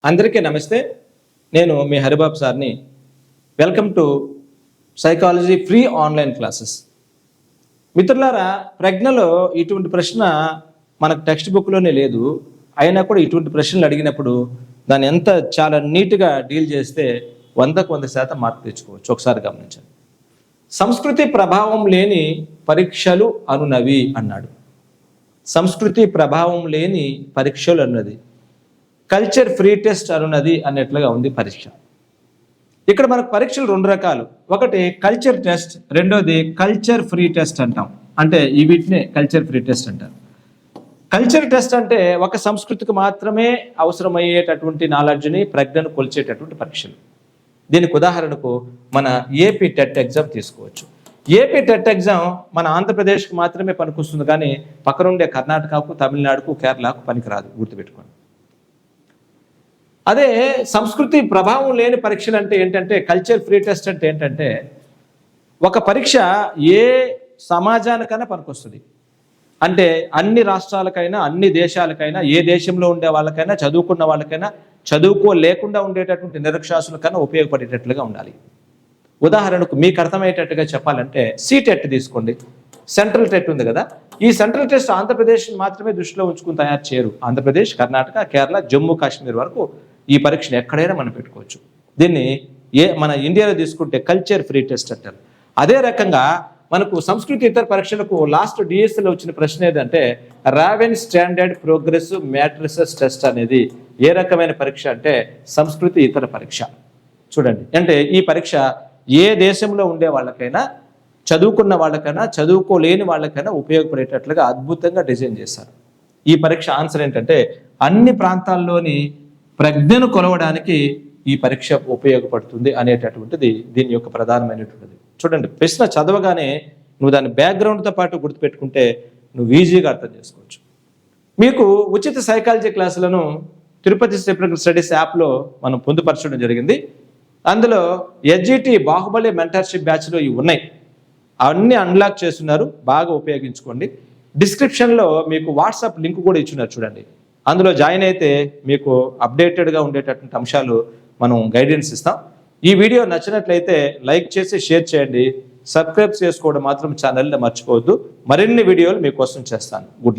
అందరికీ నమస్తే. నేను మీ హరిబాబు సార్ని. Welcome to psychology free online classes. మిత్రులారా, ప్రజ్ఞలో ఇటువంటి ప్రశ్న మనకు టెక్స్ట్ బుక్లోనే లేదు. అయినా కూడా ఇటువంటి ప్రశ్నలు అడిగినప్పుడు దాన్ని ఎంత చాలా నీట్గా డీల్ చేస్తే 100కు 100% మార్పు తెచ్చుకోవచ్చు. ఒకసారి గమనించండి. సంస్కృతి ప్రభావం లేని పరీక్షలు అనునవి అన్నాడు. సంస్కృతి ప్రభావం లేని పరీక్షలు అన్నది కల్చర్ ఫ్రీ టెస్ట్ అనున్నది అన్నట్లుగా ఉంది పరీక్ష. ఇక్కడ మనకు పరీక్షలు రెండు రకాలు. ఒకటి కల్చర్ టెస్ట్, రెండోది కల్చర్ ఫ్రీ టెస్ట్ అంటాం. అంటే ఈ వీటినే కల్చర్ ఫ్రీ టెస్ట్ అంటారు. కల్చర్ టెస్ట్ అంటే ఒక సంస్కృతికి మాత్రమే అవసరమయ్యేటటువంటి నాలెడ్జ్ని, ప్రజ్ఞను కొలిచేటటువంటి పరీక్షలు. దీనికి ఉదాహరణకు మన ఏపీ టెట్ ఎగ్జామ్ తీసుకోవచ్చు. ఏపీ టెట్ ఎగ్జామ్ మన ఆంధ్రప్రదేశ్కి మాత్రమే పనికొస్తుంది, కానీ పక్కనుండే కర్ణాటకకు, తమిళనాడుకు, కేరళకు పనికిరాదు. గుర్తుపెట్టుకోండి. అదే సంస్కృతి ప్రభావం లేని పరీక్షలు అంటే ఏంటంటే, కల్చర్ ఫ్రీ టెస్ట్ అంటే ఏంటంటే, ఒక పరీక్ష ఏ సమాజానికైనా పనికొస్తుంది. అంటే అన్ని రాష్ట్రాలకైనా, అన్ని దేశాలకైనా, ఏ దేశంలో ఉండే వాళ్ళకైనా, చదువుకున్న వాళ్ళకైనా, చదువుకోలేకుండా ఉండేటటువంటి నిరక్షరాస్యులకైనా ఉపయోగపడేటట్లుగా ఉండాలి. ఉదాహరణకు మీకు అర్థమయ్యేటట్టుగా చెప్పాలంటే సీటెట్ తీసుకోండి. సెంట్రల్ టెట్ ఉంది కదా, ఈ సెంట్రల్ టెస్ట్ ఆంధ్రప్రదేశ్ని మాత్రమే దృష్టిలో ఉంచుకుని తయారు చేయరు. ఆంధ్రప్రదేశ్, కర్ణాటక, కేరళ, జమ్మూ కాశ్మీర్ వరకు ఈ పరీక్షను ఎక్కడైనా మనం పెట్టుకోవచ్చు. దీన్ని మన ఇండియాలో తీసుకుంటే కల్చర్ ఫ్రీ టెస్ట్ అంటారు. అదే రకంగా మనకు సంస్కృతి ఇతర పరీక్షలకు లాస్ట్ డిఎస్సిలో వచ్చిన ప్రశ్న ఏదంటే, raven standard progress matrices test అనేది ఏ రకమైన పరీక్ష అంటే సంస్కృతి ఇతర పరీక్ష. చూడండి, అంటే ఈ పరీక్ష ఏ దేశంలో ఉండే వాళ్ళకైనా, చదువుకున్న వాళ్ళకైనా, చదువుకోలేని వాళ్ళకైనా ఉపయోగపడేటట్లుగా అద్భుతంగా డిజైన్ చేశారు. ఈ పరీక్ష ఆన్సర్ ఏంటంటే, అన్ని ప్రాంతాల్లోని ప్రజ్ఞను కొలవడానికి ఈ పరీక్ష ఉపయోగపడుతుంది అనేటటువంటిది దీని యొక్క ప్రధానమైనటువంటిది. చూడండి, ప్రశ్న చదవగానే నువ్వు దాని బ్యాక్గ్రౌండ్తో పాటు గుర్తుపెట్టుకుంటే నువ్వు ఈజీగా అర్థం చేసుకోవచ్చు. మీకు ఉచిత సైకాలజీ క్లాసులను తిరుపతి స్టడీస్ యాప్లో మనం పొందుపరచడం జరిగింది. అందులో ఎస్జిటి బాహుబలి మెంటర్షిప్ బ్యాచ్లో ఇవి ఉన్నాయి. అవన్నీ అన్లాక్ చేస్తున్నారు, బాగా ఉపయోగించుకోండి. డిస్క్రిప్షన్లో మీకు వాట్సాప్ లింక్ కూడా ఇచ్చున్నారు, చూడండి. అందులో జాయిన్ అయితే మీకు అప్డేటెడ్గా ఉండేటటువంటి అంశాలు మనం గైడెన్స్ ఇస్తాం. ఈ వీడియో నచ్చినట్లయితే లైక్ చేసి షేర్ చేయండి. సబ్స్క్రైబ్ చేసుకోవడం మాత్రం ఛానల్ని మర్చిపోవద్దు. మరిన్ని వీడియోలు మీకోసం చేస్తాను. Good luck.